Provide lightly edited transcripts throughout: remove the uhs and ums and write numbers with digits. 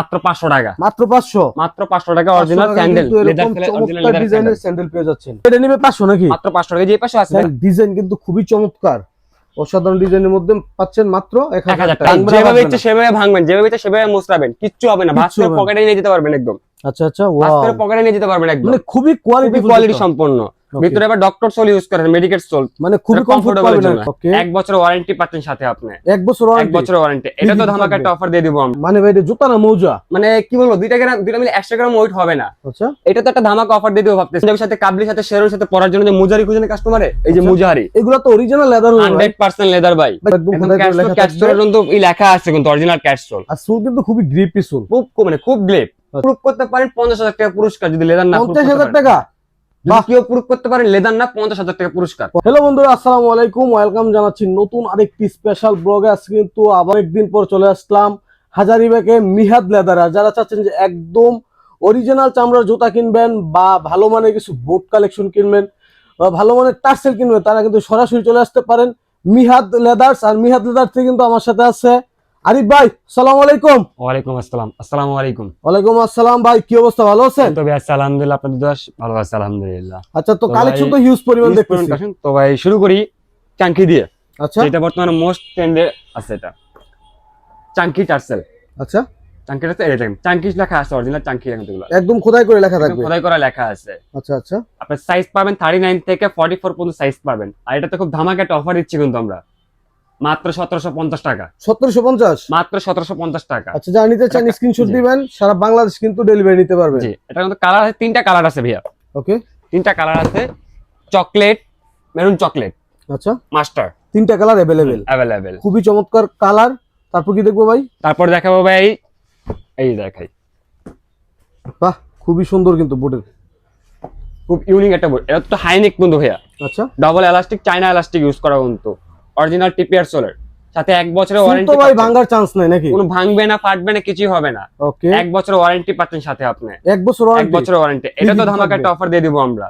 মাত্র 500 টাকা, মাত্র 500, মাত্র 500 টাকা অরিজিনাল স্যান্ডেল, চমৎকার ডিজাইনের স্যান্ডেল পেয়ে যাচ্ছেন। এটা নিবে 500 নাকি? মাত্র 500 টাকা। যে পাশে আছে ডিজাইন কিন্তু খুবই চমৎকার, অসাধারণ ডিজাইনের মধ্যে পাচ্ছেন মাত্র 1000 টাকা। যেভাবে ইচ্ছে সেভাবে ভাঙবেন, যেভাবে ইচ্ছে সেভাবে মোছরাবেন, কিচ্ছু হবে না। ভাস্কর পকেটে নিয়ে যেতে পারবেন একদম। আচ্ছা আচ্ছা, ওয়াও, ভাস্কর পকেটে নিয়ে যেতে পারবেন একদম, মানে খুবই কোয়ালিটি সম্পন্ন। ভিতরে আবার ডক্টর সোল ইউজ করেন, মেডিকেল সোল, মানে খুবই কমফোর্টেবল। ওকে, 1 বছর ওয়ারেন্টি পাচ্ছেন সাথে আপনি। 1 বছর ওয়ারেন্টি। এটা তো ধামাকা একটা অফার দিয়ে দিব আমরা। মানে ভাই এটা জুতা না মৌজা? মানে কি বলবো, দুইটা মিলে 100 গ্রাম ওয়েট হবে না। আচ্ছা, এটা তো একটা ধামাকা অফার দিয়ে দিব ভাবতেছি। এর সাথে কাবলির সাথে শেরোর সাথে পরার জন্য যে মুজারি খুঁজেন কাস্টমারে, এই যে মুজারি, এগুলো তো অরিজিনাল লেদার, 100% লেদার ভাই। একদম ক্যাটসোল কিন্তু এই লেখা আছে, কিন্তু অরিজিনাল ক্যাটসোল। আর সুল কিন্তু খুবই গ্রিপি সুল, খুব গ্লেপ। প্রুফ করতে পারেন 50,000 টাকা পুরস্কার, যদি লেদার না 50,000 টাকা। কেউ প্রুফ করতে পারেন লেদার না, 50,000 টাকা পুরস্কার। হ্যালো বন্ধুরা, আসসালামু আলাইকুম, ওয়েলকাম জানাচ্ছি নতুন আরেকটি স্পেশাল ব্লগে। আজকে কিন্তু আবার একদিন পর চলে আসলাম হাজারিবাগে মিহাদ লেদারা। যারা চাচ্ছেন যে একদম অরিজিনাল চামড়ার জুতা কিনবেন বা ভালো মানের কিছু বুট কালেকশন কিনবেন বা ভালো মানের টার্সেল কিনবেন, তারা কিন্তু সরাসরি চলে আসতে পারেন মিহাদ লেদার্স। আর মিহাদ লেদার্স থেকে কিন্তু আমার সাথে আছে আরিফ ভাই। আসসালামু আলাইকুম। ওয়ালাইকুম আসসালাম। আসসালামু আলাইকুম। ওয়ালাইকুম আসসালাম ভাই, কি অবস্থা, ভালো আছেন? তো ভাই আলহামদুলিল্লাহ, আপনাদের দোয়া ভালো আছে আলহামদুলিল্লাহ। আচ্ছা, তো কালেকশন তো হিউজ পরিমাণ দেখতেছি। তো ভাই শুরু করি চাঙ্কি দিয়ে। আচ্ছা, এটা বর্তমানে মোস্ট ট্রেন্ডে আছে, এটা চাঙ্কি টার্সেল। আচ্ছা, চাঙ্কি টার্সেল, এটা চাঙ্কি লেখা আছে, অরিজিনাল চাঙ্কি কিন্তু এগুলো একদম খোদাই করে লেখা থাকবে, খোদাই করা লেখা আছে। আচ্ছা আচ্ছা, আপনি সাইজ পাবেন 39 থেকে 44 পর্যন্ত সাইজ পাবেন। আর এটাতে খুব ধামাকা একটা অফার দিচ্ছি কিন্তু আমরা, মাত্র 1750 টাকা। 1750, মাত্র 1750 টাকা। আচ্ছা, যা নিতে চান স্ক্রিনশট দিবেন, সারা বাংলাদেশ কিন্তু ডেলিভারি নিতে পারবেন। জি, এটা কিন্তু কালার আছে, 3টা কালার আছে ভাইয়া। ওকে, 3টা কালার আছে, চকলেট, মেরুন চকলেট, আচ্ছা, মাস্টার, 3টা কালার अवेलेबल। খুবই চমৎকার কালার। তারপর কি দেখবো ভাই? তারপর দেখাবো ভাই, এই দেখাই, বাহ, খুবই সুন্দর কিন্তু বুটের, খুব ইউনিক একটা বুট। এটা তো হাইনেক বন্ধু ভাইয়া। আচ্ছা, double elastic, China elastic use করা কিন্তু, অরিজিনাল টিপিআর সোলের সাথে 1 বছরের তো ওয়ারেন্টি। ভাই ভাঙার চান্স নাই নাকি? কোনো ভাঙবে না, ফাটবে না, কিছুই হবে না। ওকে, 1 বছরের ওয়ারেন্টি পাচ্ছেন সাথে আপনি। 1 বছর ওয়ারেন্টি। এটা তো ধামাকা একটা অফার দিয়ে দিব আমরা,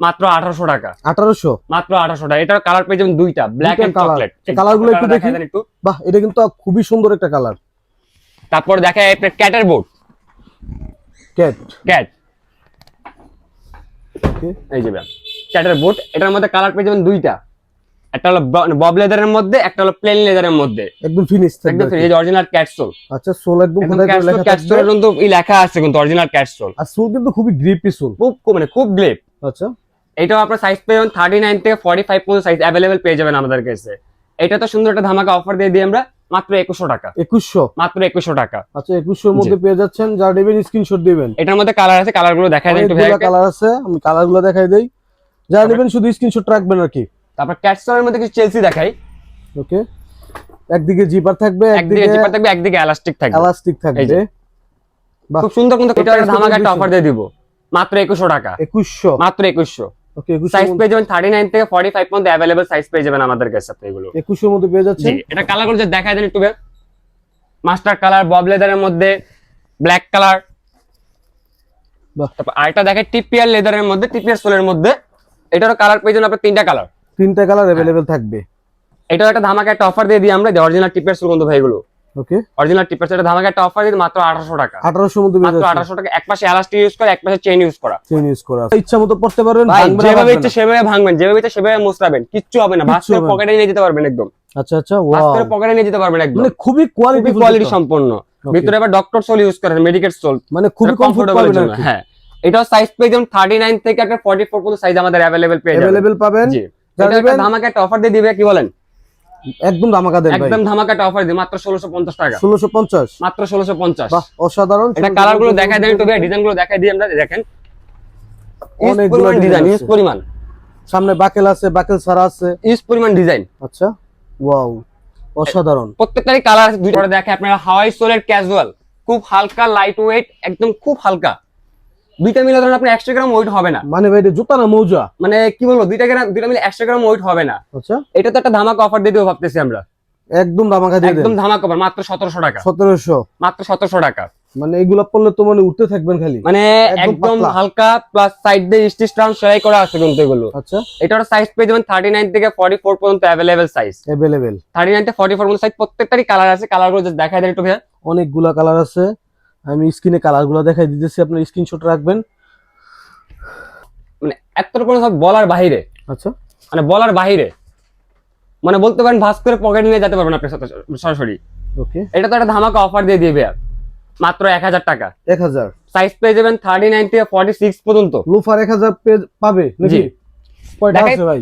মাত্র 1800 টাকা। 1800, মাত্র 1800 টাকা। এটার কালার পেয়ে যাবেন দুইটা, ব্ল্যাক এন্ড চকলেট। কালারগুলো একটু দেখি। বাহ, এটা কিন্তু খুবই সুন্দর একটা কালার। তারপর দেখা আপনার ক্যাটের বোর্ড, ক্যাট, ওকে, এই যে ক্যাটের বোর্ড। এটার মধ্যে কালার পেয়ে যাবেন দুইটা, একটা হলো বব লেদারের মধ্যে, একটা হলো প্লেন লেদারের মধ্যে। একদম ফিনিশ থাকবে, একদম ফিনিশ, অরিজিনাল ক্যাটসোল। আচ্ছা, সোল একদম খোদাই করে লেখা থাকবে। ক্যাটসোলের কিন্তু এই লেখা আছে, কিন্তু অরিজিনাল ক্যাটসোল। আর সোল কিন্তু খুবই গ্রিপি সোল, খুব গ্লেপ। আচ্ছা, এটাও আপনার সাইজ পেয়ে যাবেন 39 থেকে 45 পর্যন্ত সাইজ अवेलेबल পেয়ে যাবেন আমাদের কাছে। এটা তো সুন্দর একটা ধামাকা অফার দিয়ে দিই আমরা, মাত্র 2100 টাকা। 2100, মাত্র 2100 টাকা। আচ্ছা, 2100 এর মধ্যে পেয়ে যাচ্ছেন। যা নেবেন স্ক্রিনশট দিবেন। এটার মধ্যে কালার আছে, কালারগুলো দেখাই দেন একটু ভাই। কালার আছে, আমি কালারগুলো দেখাই দেই। যা নেবেন শুধু স্ক্রিনশট রাখবেন আর কি। তারপর ক্যাটসলের মধ্যে কিছু চেলসি দেখাই। ওকে, একদিকে জিপার থাকবে, একদিকে জিপার থাকবে, একদিকে এলাস্টিক থাকবে। খুব সুন্দর কিন্তু এটা ধামাকা একটা অফার দিয়ে দিব, মাত্র 2100 টাকা। 2100, মাত্র 2100। ওকে, 2100 সাইজ পেয়ে যাবেন 39 থেকে 45 পর্যন্ত अवेलेबल সাইজ পেয়ে যাবেন আমাদের কাছে আপনি এগুলো। 2100 এর মধ্যে পেয়ে যাচ্ছেন। জি, এটা কালারগুলো যে দেখাই দেন একটু ভাই। মাস্টার কালার, বব লেদারের মধ্যে, ব্ল্যাক কালার। বাহ, তারপর আরেকটা দেখেন টিপিআর লেদারের মধ্যে, টিপিআর সোলের মধ্যে। এটারও কালার পেয়ে যাবেন আপনার 3টা কালার। 3টা কালার अवेलेबल থাকবে। এটাও একটা ধামাকা একটা অফার দিয়ে দিই আমরা, অরিজিনাল টিপিআর সোল বন্ধু ভাই এগুলো। ওকে, অরিজিনাল টিপিআর সোল ধামাকা একটা অফার দিয়ে মাত্র 1800 টাকা। 1800 এর মধ্যে পেয়ে মাত্র যাচ্ছেন। 1800 টাকা। এক পাশে এলাস্টিক ইউজ করা, এক পাশে চেইন ইউজ করা। ইচ্ছা মতো পড়তে পারবেন, যেভাবে ইচ্ছে সেভাবে ভাঙবেন, যেভাবে ইচ্ছে সেভাবে মোছরাবেন, কিচ্ছু হবে না। ভাস্কর পকেটে নিয়ে যেতে পারবেন একদম। আচ্ছা আচ্ছা, ওয়াও, ভাস্কর পকেটে নিয়ে যেতে পারবেন একদম, মানে খুবই কোয়ালিটি সম্পন্ন। ভিতরে আবার ডক্টর সোল ইউজ করেন, মেডিকেল সোল, মানে খুবই কমফোর্টেবল। হ্যাঁ, এটাও সাইজ পেয়ে যাবেন 39 থেকে আপনার 44 পর্যন্ত সাইজ আমাদের अवेलेबल পেয়ে যাবেন। পাবেন। জি, এটা একটা ধামাকা একটা অফার দিয়ে দিবে, কি বলেন? একদম ধামাকা দেন ভাই, একদম ধামাকা একটা অফার দিই, মাত্র 1650 টাকা। 1650, মাত্র 1650। বাহ, অসাধারণ। এটা কালারগুলো দেখাই দেন একটু ভাই, ডিজাইনগুলো দেখাই দিই আমরা। দেখেন অনেকগুলো ডিজাইন, ইউজ পরিমাণ। সামনে বাকেল আছে, বাকেল ছাড়া আছে, ইউজ পরিমাণ ডিজাইন। আচ্ছা, ওয়াও, অসাধারণ। প্রত্যেকটারই কালার আছে দুইটা। দেখে আপনারা হাওয়াই সোলের ক্যাজুয়াল, খুব হালকা, লাইট ওয়েট, একদম খুব হালকা। দুইটা মিলে ধরেন আপনার 100 গ্রাম ওয়েট হবে না। মানে ভাই এটা জুতা না মৌজা? মানে কি বলবো, দুইটা মিলে 100 গ্রাম ওয়েট হবে না। আচ্ছা, এটা তো একটা ধামাকা অফার দিয়ে দেবো ভাবতেছি আমরা, একদম ধামাকা দিয়ে দেন। একদম ধামাকা অফার, মাত্র 1700 টাকা। 1700, মাত্র 1700 টাকা। মানে এগুলা পড়লে তো মানে উঠতে থাকবেন খালি, মানে একদম হালকা, প্লাস সাইড দিয়ে স্টিচ টার্ন সেলাই করা আছে কিন্তু এগুলো। আচ্ছা, এটার সাইজ পেয়ে যাবেন 39 থেকে 44 পর্যন্ত अवेलेबल সাইজ। 39 থেকে 44 পর্যন্ত সাইজ। প্রত্যেকটারই কালার আছে, কালারগুলো জাস্ট দেখাই দেন একটু ভাই। অনেকগুলা কালার আছে, আমি স্ক্রিনে কালার গুলো দেখাই দিতেছি, আপনার স্ক্রিনশট রাখবেন। মানে এতটা কোনো সব বলার বাহিরে, আচ্ছা, মানে বলার বাহিরে, মানে বলতে পারেন ভাস করে পকেট নিয়ে যেতে পারবেন আপনি সরাসরি। ওকে, এটা তো একটা ধামাকা অফার দিয়ে দিবে মাত্র 1000 টাকা। 1000 সাইজ পেয়ে যাবেন 39 থেকে 46 পর্যন্ত। লোফার 1000 পাবে নাকি? জি। কয়টা দেখাই- আছে ভাই?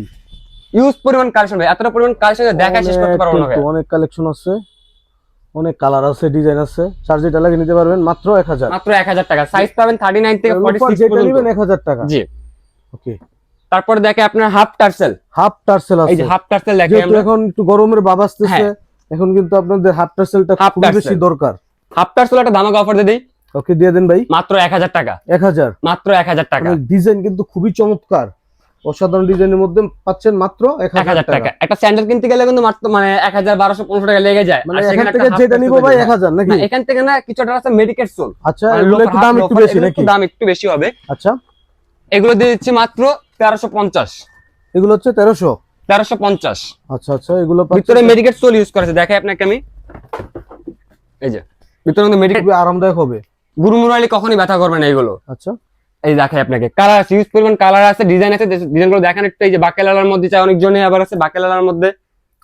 ইউজ পরিমাণ কালেকশন ভাই, এতটা পরিমাণ কালেকশন দেখা শেষ করতে পারবো না ভাই। কিন্তু অনেক কালেকশন আছে, অনেক কালার আছে, ডিজাইন আছে, চার্জ এটা লাগিয়ে নিতে পারবেন মাত্র 1000। মাত্র 1000 টাকা। সাইজ পাবেন 39 থেকে লোফার 46 যেটা পর্যন্ত। নেবেন 1000 টাকা। জি। ওকে, তারপর দেখে আপনার হাফ টার্সেল। হাফ টার্সেল এই যে আছে, হাফ টার্সেল দেখে যেহেতু আমরা। এখন একটু গরমের ভাব আসতেছে, হ্যাঁ। এখন কিন্তু আপনাদের হাফ টার্সেলটা হাফ খুবই বেশি টার্সেল। দরকার। হাফ টার্সেল একটা ধামাকা অফার দিয়ে দিই ওকে, দিয়ে দেন ভাই। মাত্র 1000 টাকা। 1000 মাত্র 1000 টাকা। ডিজাইন কিন্তু খুবই চমৎকার, অসাধারণ ডিজাইনের মধ্যে পাচ্ছেন মাত্র 1000 1000 টাকা। টাকা। একটা স্যান্ডেল কিনতে গেলে কিন্তু মাত্র মানে 1000 1200 1500 টাকা লেগে যায়। মানে আর এখান সেখানে থেকে একটা half যেটা নিব টার্সেল ভাই দিয়ে দেয়। 1000 নাকি? না, এখান থেকে না কিছুটা আছে মেডিকেট সোল। আচ্ছা, এগুলো একটু দাম একটু বেশি নাকি? দাম একটু বেশি হবে। আচ্ছা, এগুলো দিয়ে দিচ্ছি মাত্র 1350। এগুলো হচ্ছে 1300। 1350। আচ্ছা আচ্ছা, এগুলো ভিতরে মেডিকেট সোল ইউজ করেছে, দেখাই আপনাকে আমি। এই যে ভিতরে কিন্তু মেডিকেট, খুবই আরামদায়ক হবে। গুরুমুরালি কখনই ব্যথা করবে না এগুলো। আচ্ছা, এই দেখাই আপনাকে, কালার আছে, ইউজ পরিমাণ কালার আছে, ডিজাইন আছে। ডিজাইনগুলো দেখেন একটু। এই যে বাকেলালার মধ্যে চাই অনেকজনে, আবার আছে বাকেলালার মধ্যে।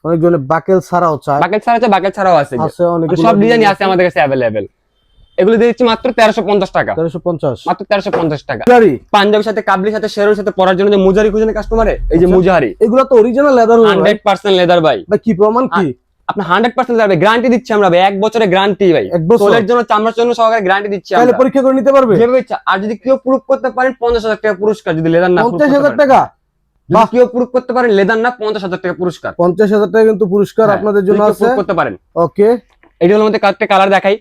অনেকজনে বাকেল ছাড়াও চায়। বাকেল ছাড়া আছে, বাকেল ছাড়াও আছে। আছে অনেক, সব ডিজাইনই আছে আমাদের কাছে অ্যাভেলেবেল। এগুলো দিয়ে দিচ্ছি মাত্র 1350 টাকা। 1350 মাত্র 1350 টাকা। গাড়ি পাঞ্জাবির সাথে, কাবলির সাথে, শেরোর সাথে পরার জন্য যে মুজারি খুঁজেন কাস্টমারে, এই যে আচ্ছা। মুজাহারি এগুলো তো অরিজিনাল লেদার হবে ভাই। 100% লেদার ভাই। ভাই কি প্রমাণ কি? আপনি 100% লেদার গ্যারান্টি দিচ্ছি আমরা ভাই, 1 বছরের গ্যারান্টি ভাই। 1 বছর? সোলের জন্য, চামড়ার জন্য সহকারে গ্যারান্টি দিচ্ছি তাহলে আমরা। পরীক্ষা করে নিতে পারবে? যেভাবে আর যদি কেউ প্রুফ করতে পারেন 50000 টাকা পুরস্কার, যদি লেদার না proof করতে 50000 পারেন। টাকা? যদি কেউ প্রুফ করতে পারেন লেদার না, 50000 টাকা পুরস্কার। 50000 টাকা কিন্তু পুরস্কার হ্যাঁ, আপনাদের যদি জন্য কেউ আছে। proof করতে পারেন। ওকে, এগুলোর মধ্যে একটা কালার দেখাই।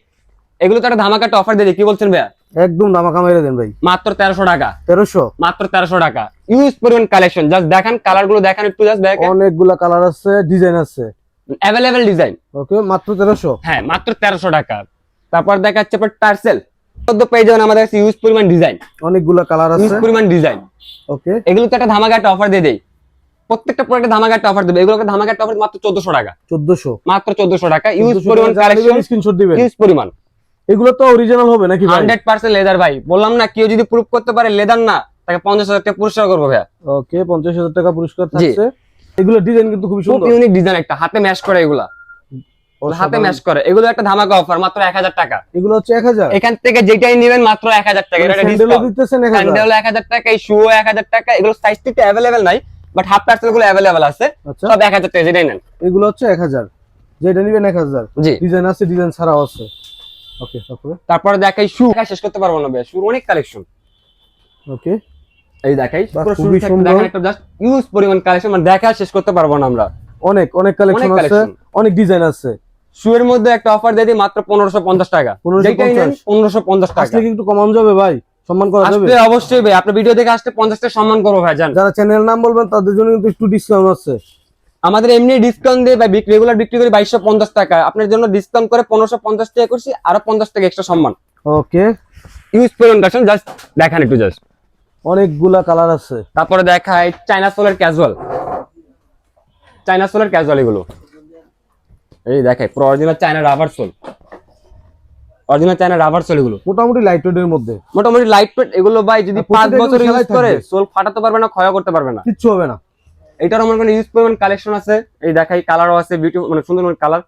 এগুলো তো একটা ধামাকা একটা অফার দিয়ে দিই, কি বলছেন ভাইয়া? একদম দামাকা মেরে দেন ভাই। মাত্র 1300 টাকা। 1300? মাত্র 1300 টাকা। ইউজ পরিমাণ কালেকশন, জাস্ট দেখেন কালার গুলো, দেখেন একটু, জাস্ট দেখেন। অনেকগুলা কালার আছে, ডিজাইন আছে। Available design. ওকে, মাত্র 1300? হ্যাঁ, মাত্র 1300 টাকা। তারপর দেখাচ্ছে আপনার টার্সেল। মধ্যে পেয়ে যাবেন আমাদের কাছে ইউজ পরিমাণ ডিজাইন, অনেকগুলা কালার ইউজ আছে। পরিমাণ ডিজাইন। ওকে, এগুলো তো একটা ধামাকা একটা অফার দিয়ে দেই, প্রত্যেকটা প্রোডাক্টে ধামাকা একটা অফার দেবে। এগুলোকে ধামাকা একটা অফার মাত্র 1400 টাকা। 1400? মাত্র 1400 টাকা। ইউজ পরিমাণ কালেকশন, স্ক্রিনশট দিবেন। ইউজ পরিমাণ। এগুলো তো অরিজিনাল হবে নাকি ভাই? 100% লেদার ভাই, বললাম না, কেউ যদি প্রুফ করতে পারে লেদার না, তাকে 50000 টাকা পুরস্কার করবো ভাইয়া। ওকে, 50000 টাকা পুরস্কার জি। থাকছে। এগুলো ডিজাইন কিন্তু খুবই খুব সুন্দর, ইউনিক ডিজাইন, একটা হাতে ম্যাচ করে, এগুলা হাতে ম্যাচ করে। এগুলো একটা ধামাকা অফার, মাত্র 1000 টাকা। এগুলো হচ্ছে 1000? এখান থেকে যেটাই নেবেন মাত্র 1000 টাকা। এটা স্যান্ডেলও ডিসকাউন্ট। দিতেছেন 1000? স্যান্ডেল 1000 টাকা, এই শু 1000 টাকা। এগুলো সাইজ টিতে अवेलेबल নাই, বাট হাফ টার্সেল গুলো अवेलेबल আছে। আচ্ছা, সব 1000 টাকা, যেটাই নেন। এগুলো হচ্ছে 1000, যেটা নিবেন 1000। জি। ডিজাইন আছে, ডিজাইন ছাড়াও আছে। ওকে, তারপরে তারপর দেখাই শু, শেষ করতে পারবো না ভাই, শুর অনেক কালেকশন। ওকে, এই দেখাই বাহ, পুরো শুরু খুবই থেকে সুন্দর। দেখেন একটা, জাস্ট ইউজ পরিমাণ কালেকশন, মানে দেখা শেষ করতে পারবো না আমরা। অনেক অনেক কালেকশন অনেক আছে, collection। অনেক ডিজাইন আছে। শু এর মধ্যে একটা অফার দিয়ে দিই মাত্র 1550 টাকা। 1550? যেটাই নেন 1550 টাকা। আসলে কি একটু কমান যাবে ভাই? সম্মান করা যাবে? আসলে অবশ্যই ভাই, আপনার ভিডিও দেখে আসতে 50 টাকা সম্মান করবো ভাই, জান। যারা চ্যানেল নাম বলবেন তাদের জন্য কিন্তু একটু ডিসকাউন্ট আছে। আমাদের এমনি ডিসকাউন্ট দিয়ে ভাই, রেগুলার বিক্রি করি 2250 টাকা, আপনার জন্য ডিসকাউন্ট করে 1550 টাকা করছি, আরো 50 টাকা এক্সট্রা সম্মান। ওকে, ইউজ পরিমাণ কালেকশন, জাস্ট দেখেন একটু, জাস্ট। অনেকগুলা কালার আছে। তারপরে দেখাই চাইনা সোলের ক্যাজুয়াল। চাইনা সোলের ক্যাজুয়াল এগুলো, এই দেখাই পুরো অরিজিনাল চাইনা রাবার সোল। অরিজিনাল চাইনা রাবার সোল এগুলো, মোটামুটি লাইট ওয়েটের মধ্যে, মোটামুটি লাইট ওয়েট। এগুলো ভাই যদি আর 5 প্রতিটা বছর কিন্তু ইউজ সেলাই করে থাকবে। সোল ফাটাতে পারবে না, ক্ষয় করতে পারবে না। কিচ্ছু হবে না। এটার আমার কোনো ইউজ পরিমাণ কালেকশন আছে। এই দেখাই কালারও আছে, বিউটি, মানে সুন্দর কালার,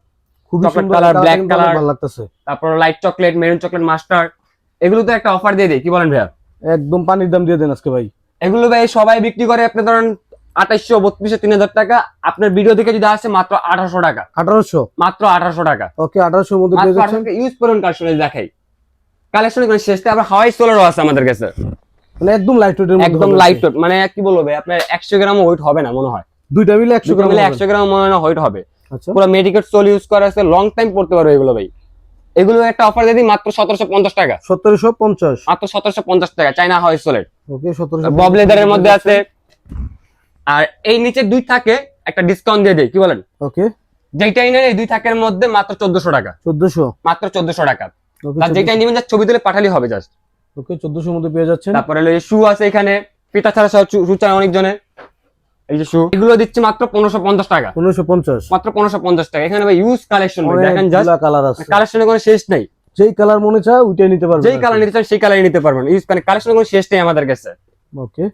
খুবই চকলেট সুন্দর কালার, ব্ল্যাক কিন্তু কালার, অনেক ভালো লাগতেছে। তারপর light chocolate, maroon chocolate, mustard. এগুলো তো একটা অফার দিয়ে দেই, কি বলেন ভাইয়া? একদম পানির দাম দিয়ে দেন আজকে ভাই। এগুলো ভাই সবাই বিক্রি করে আপনি ধরেন 2800, 3200, 3000 টাকা। আপনার ভিডিও থেকে যদি আসে মাত্র 1800 টাকা। 1800? মাত্র 1800 টাকা। ওকে, 1800 এর মধ্যে পেয়ে মাত্র যাচ্ছেন। 1800 ইউজ করুন কালেকশন দেখাই। কালেকশন মানে শেষ থেকে আবার হাওয়াই সোলারও আছে আমাদের কাছে, মানে একদম লাইট ওয়েটের মধ্যে একদম হবে। Light weight. মানে কি বলবো ভাই, আপনার 100 গ্রাম ওয়েট হবে না মনে হয়। দুইটা মিলে 100 দুটো গ্রাম মিলে হবে। 100 গ্রাম মনে হয় না ওয়েট হবে। আচ্ছা, পুরো মেডিকেট সোল ইউজ করা আছে, লং টাইম পড়তে পারবে এগুলো ভাই। এগুলো একটা অফার দিয়ে দিই মাত্র 1750 টাকা। 1750? মাত্র 1750 টাকা, চাইনা হাওয়াই সোলের। ওকে, 1750 বব লেদারের মধ্যে আছে। আর এই নিচে দুই থাকে একটা ডিসকাউন্ট দিয়ে দেই, কি বলেন? ওকে, যেটাই নেন এই দুই থাকের মধ্যে মাত্র 1400 টাকা। 1400? মাত্র 1400 টাকা। ওকে, আর যেটাই নেবেন, যা ছবি তুলে পাঠালেই হবে জাস্ট। ওকে, 1400 এর মধ্যে পেয়ে যাচ্ছেন। তারপরে শু আছে এখানে, পিতা ছাড়া সহ শু চায় অনেক জনের। এই যে শু, এগুলো দিচ্ছি মাত্র 1550 টাকা। 1550? মাত্র 1550 টাকা। এখানে ভাই ইউজ কালেকশন, দেখেন জাস্ট অনেকগুলা কালার আছে। কালেকশনের কোনো শেষ নেই। যেই কালার মনে চায় ওইটাই নিতে পারবেন, যেই কালার নিতে চান সেই কালারই নিতে পারবেন। ইউজ মানে কালেকশন কোনো শেষ নেই আমাদের কাছে। ওকে,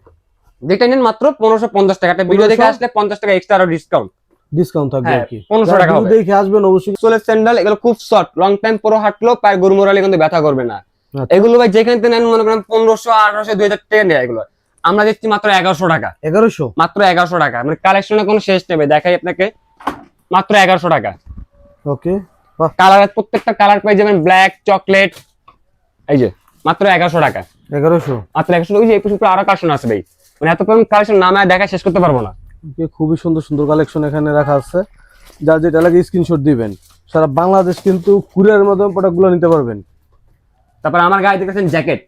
যেটা নেন মাত্র 1550 টাকা। একটা ভিডিও দেখে আসলে 50 টাকা এক্সট্রা আরো ডিসকাউন্ট থাকবে হ্যাঁ, আর কি। 1500 টাকা হবে। দেখে আসবেন অবশ্যই। সোলের স্যান্ডেল এগুলো খুব সফট, লং টাইম পরে হাঁটলো পায়ে গুরমুরালে কিন্তু ব্যথা করবে না। এগুলো ভাই যেখান থেকে নেন মনে করেন 1500, 1800, 2000 টাকা নেয় এগুলো। আমরা দিচ্ছি মাত্র 1100 টাকা। 1100 মাত্র 1100 টাকা। মানে কালেকশনে কোনো শেষ নেই, দেখাই আপনাকে মাত্র 1100 টাকা। ওকে, কালার প্রত্যেকটা কালার পেয়ে যাবেন, ব্ল্যাক, চকলেট, এই যে মাত্র 1100 টাকা। 1100 মাত্র 1100। ওই যে এই পুরো আরো কালেকশন আছে ভাই, মানে এত পরিমাণ কালেকশন নামে দেখা শেষ করতে পারবো না। খুবই সুন্দর সুন্দর কালেকশন এখানে রাখা আছে। যার যেটা লাগে স্ক্রিনশট দিবেন। সারা বাংলাদেশ কিন্তু কুরিয়ারের মাধ্যমে প্রোডাক্টগুলো নিতে পারবেন। তারপর আমার গায়ে দেখেছেন জ্যাকেট,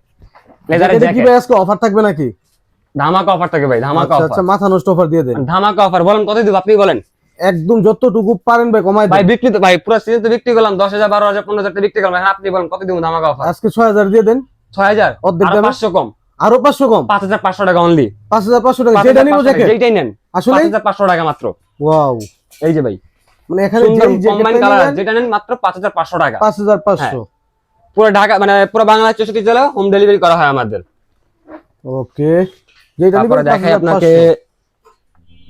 লেদারের জ্যাকেট কি জ্যাকেট। ভাই আজকে অফার থাকবে নাকি? ধামাকা অফার থাকে ভাই, ধামাকা আচ্ছা অফার। আচ্ছা, মাথা নষ্ট অফার দিয়ে দেন। ধামাকা অফার বলেন কত দিব আপনি বলেন। একদম যতটুকু পারেন ভাই কমাই ভাই দেন। বিক্রি তো ভাই পুরো সিজন তো বিক্রি করলাম 10,000, 12,000, 15,000 টাকা বিক্রি করলাম। হ্যাঁ আপনি বলেন কত দিব ধামাকা অফার। আজকে 6000 দিয়ে দেন। 6000 অর্ধেক আর দামে? 500 কম, আরো 500 কম। 5500 টাকা অনলি। 5500 টাকা যেটা নিব জ্যাকেট যেটাই নেন আসলে 5500 টাকা মাত্র। ওয়াও, এই যে ভাই মানে এখানে সুন্দর যেই কম্বাইন জ্যাকেটটা কালার নেবেন যেটা নেন মাত্র 5500 টাকা। 5500। পুরো ঢাকা মানে পুরো বাংলাদেশ 64 জেলায় হোম ডেলিভারি করা হয় আমাদের। ওকে, যেটা নিবেন তারপরে দেখাই আপনাকে 5500।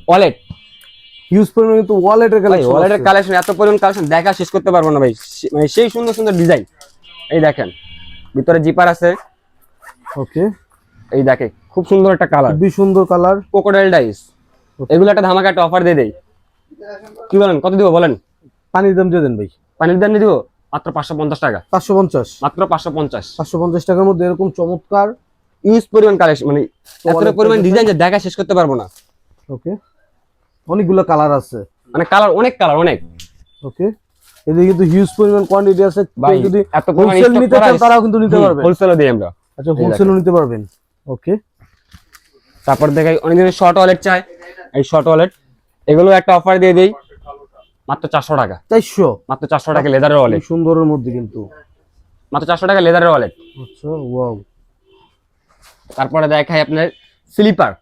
ওয়ালেট। ইউজ পরিমাণ কিন্তু ওয়ালেটের ভাই কালেকশন ওয়ালেটের কালেকশন এত পরিমাণ কালেকশন দেখা শেষ করতে পারবো না ভাই। মানে সেই সুন্দর সুন্দর ডিজাইন। এই দেখেন ভিতরে জিপার আছে। ওকে, এই দেখে খুব সুন্দর একটা কালার, খুবই সুন্দর কালার। Crocodile dice. এগুলো একটা ধামাকা একটা অফার দিয়ে দেই। কি বলেন কত দিব বলেন। পানির দাম দিয়ে দেন ভাই। পানির দাম দিয়ে দিব মাত্র 550 টাকা। 550। মাত্র 550। 550 টাকার মধ্যে এরকম চমৎকার ইউজ পরিমাণ কালেকশন, মানে এত পরিমাণ ডিজাইন যে দেখা শেষ করতে পারবো না। ওকে, অনেকগুলো কালার আছে। মানে কালার অনেক, কালার অনেক। ওকে, এদিকে কিন্তু হিউজ পরিমাণ কোয়ান্টিটি আছে। ভাই যদি এত পরিমাণ হোলসেল stock নিতে করা চান তারাও কিন্তু নিতে পারবে। হোলসেলও দিই আমরা। আচ্ছা, হোলসেলও নিতে পারবেন। ওকে, তারপর দেখাই অনেক দিনের শর্ট ওয়ালেট চাই। এই শর্ট ওয়ালেট এগুলো একটা অফার দিয়ে দেই মাত্র 400 টাকা। 400 মাত্র 400 টাকা লেদারের ওয়ালেট। সুন্দরের মধ্যে কিন্তু মাত্র 400 টাকা লেদারের ওয়ালেট। আচ্ছা, ওয়াও। তারপরে দেখাই আপনার স্লিপার।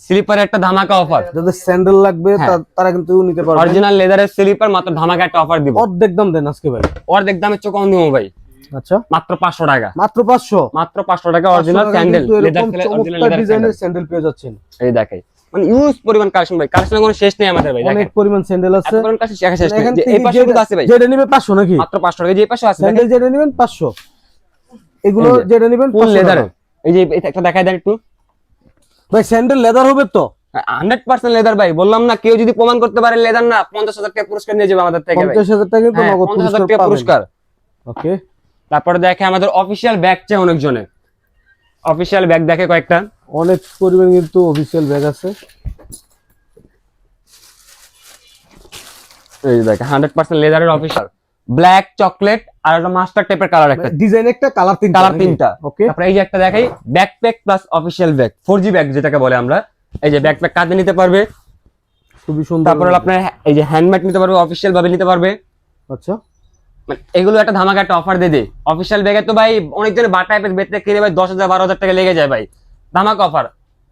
স্লিপারের একটা ধামাকা অফার। যাদের স্যান্ডেল লাগবে তারা কিন্তু নিতে পারবে। অরিজিনাল লেদারের স্লিপার মাত্র ধামাকা একটা অফার দিব। অর্ধেক দাম দেন আজকে ভাই। অর্ধেক দামের চেয়ে কম দিব ভাই। আচ্ছা, মাত্র 500 টাকা। মাত্র 500। মাত্র 500 টাকা অরিজিনাল স্যান্ডেল লেদার চমৎকার ডিজাইনের স্যান্ডেল পেয়ে যাচ্ছেন। এই দেখাই মানে ইউজ পরিমাণ কালেকশন ভাই, কালেকশনের কোনো শেষ নেই আমাদের ভাই। অনেক পরিমাণ স্যান্ডেল আছে। এত পরিমাণ কালেকশন শেষ নেই। এখান যে এই থেকে পাশে কিন্তু আছে ভাই। যেটা নেবে 500 নাকি? মাত্র 500 টাকা। যে এই পাশে আছে স্যান্ডেল যেটা নেবেন 500। এগুলো যেটা নেবেন ফুল 500 লেদার। টাকা। এই যে একটা দেখাই দেন একটু ভাই, স্যান্ডেল লেদার হবে তো? 100% লেদার ভাই। বললাম না, কেউ যদি প্রমাণ করতে পারে লেদার না 50,000 টাকা পুরস্কার নিয়ে যাবে আমাদের থেকে ভাই। 50,000 টাকা কিন্তু নগদ 50,000 টাকা পুরস্কার। ওকে, তারপরে দেখে আমাদের অফিশিয়াল ব্যাগ চাই অনেকজনে। অফিশিয়াল ব্যাগ দেখে কয়েকটা। অনেক পরিমাণ কিন্তু অফিশিয়াল ব্যাগ আছে। এই যে দেখে 100% লেদারের অফিশিয়াল ব্ল্যাক, চকলেট আর একটা মাস্টার টাইপের কালার একটা। ডিজাইন একটা, কালার তিনটা। কালার তিনটা। ওকে, তারপরে এই যে একটা দেখাই backpack plus official bag, 4G bag যেটাকে বলে আমরা। এই যে ব্যাকপ্যাক কাঁধে নিতে পারবে, খুবই সুন্দর। তারপর আপনার এই যে হ্যান্ডব্যাগ নিতে পারবে, অফিশিয়াল ভাবে নিতে পারবে। আচ্ছা, মানে এগুলো একটা ধামাকা একটা অফার দিয়ে দেয়। অফিশিয়াল ব্যাগে তো ভাই অনেকজন বাটা টাইপের বেচতে কিনে ভাই 10,000, 12,000 টাকা লেগে যায় ভাই। ধামাকা অফার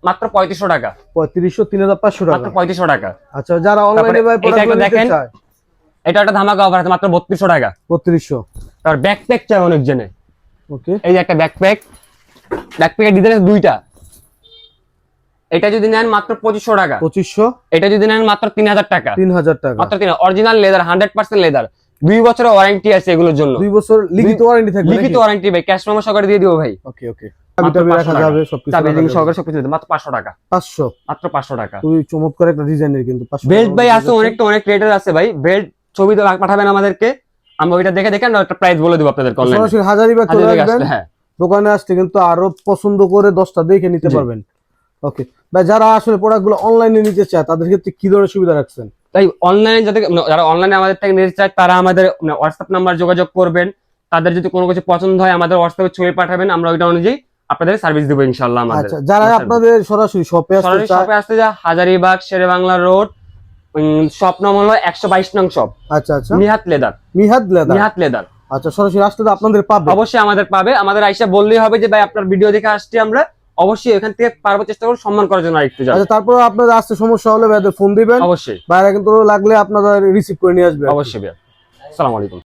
মাত্র 3500 টাকা। 3500, 3500 টাকা। মাত্র 3500 টাকা। আচ্ছা, যারা অনলাইনে ভাই প্রোডাক্ট দেখেন নিতে চায় এটা একটা ধামাকা অফার আছে মাত্র 3200 টাকা। 3200। তার ব্যাকপ্যাক চাই অনেকজনে। ওকে, এই যে একটা ব্যাকপ্যাক, ব্যাকপ্যাকের ডিজাইন আছে দুইটা। এটা যদি নেন মাত্র 2500 টাকা। 2500। এটা যদি নেন মাত্র 3000 টাকা। 3000 টাকা মাত্র 3 অরিজিনাল লেদার, 100% লেদার। 2 বছরের ওয়ারেন্টি আছে এগুলোর জন্য। 2 বছর লিখিত ওয়ারেন্টি থাকবে। লিখিত ওয়ারেন্টি ভাই, ক্যাশ মেমো সহকারে দিয়ে দিব ভাই। ওকে ওকে, চাবি রাখা যাবে, সবকিছু চাবি রাখা যাবে। সহকারে সবকিছু দিতে মাত্র 500 টাকা। 500। মাত্র 500 টাকা। তুই চমৎকার একটা ডিজাইনের কিন্তু 500। বেল্ট ভাই আছে অনেকটা, অনেক রেটের আছে ভাই। বেল্ট ছবি তো পাঠাবেন আমাদেরকে, আমরা ওইটা দেখে দেখে একটা প্রাইস বলে দেব আপনাদের অনলাইনে। সরাসরি হাজারিবাগ চলে আসবেন। হ্যাঁ, দোকানে আসলে কিন্তু আরো পছন্দ করে 10টা দেখে নিতে পারবেন। ওকে ভাই, যারা আসলে প্রোডাক্টগুলো অনলাইনে নিতে চায় তাদের ক্ষেত্রে কি ধরনের সুবিধা রাখছেন? তাই অনলাইনে যারা অনলাইনে আমাদের থেকে নিতে চায় তারা আমাদের হোয়াটসঅ্যাপ নাম্বার যোগাযোগ করবেন। তাদের যদি কোনো কিছু পছন্দ হয় আমাদের হোয়াটসঅ্যাপে ছবি পাঠাবেন, আমরা ওইটা অনুযায়ী আপনাদের সার্ভিস দেবো ইনশাআল্লাহ। আমাদের আচ্ছা, যারা আপনাদের সরাসরি শপে আসতে চায়, শপে আসতে যায় হাজারীবাগ শেরেবাংলা রোড, শপ নাম হলো 122 নং শপ। আচ্ছা আচ্ছা, নিহাত লেদার। নিহাত লেদার। আচ্ছা, সরাসরি আসতে তো আপনাদের পাবে? অবশ্যই আমাদের পাবে। আমাদের আইসা বললেই হবে যে ভাই আপনার ভিডিও দেখে আসছি আমরা, অবশ্যই এখান থেকে পারবো চেষ্টা করব সম্মান করার জন্য আরেকটু। আচ্ছা, তারপর আপনাদের আসতে সমস্যা হলে ভাইদের ফোন দিবেন। অবশ্যই বাইরে কিন্তু লাগলে আপনারা রিসিভ করে নিয়ে আসবেন। অবশ্যই ভাই। আসসালামু আলাইকুম।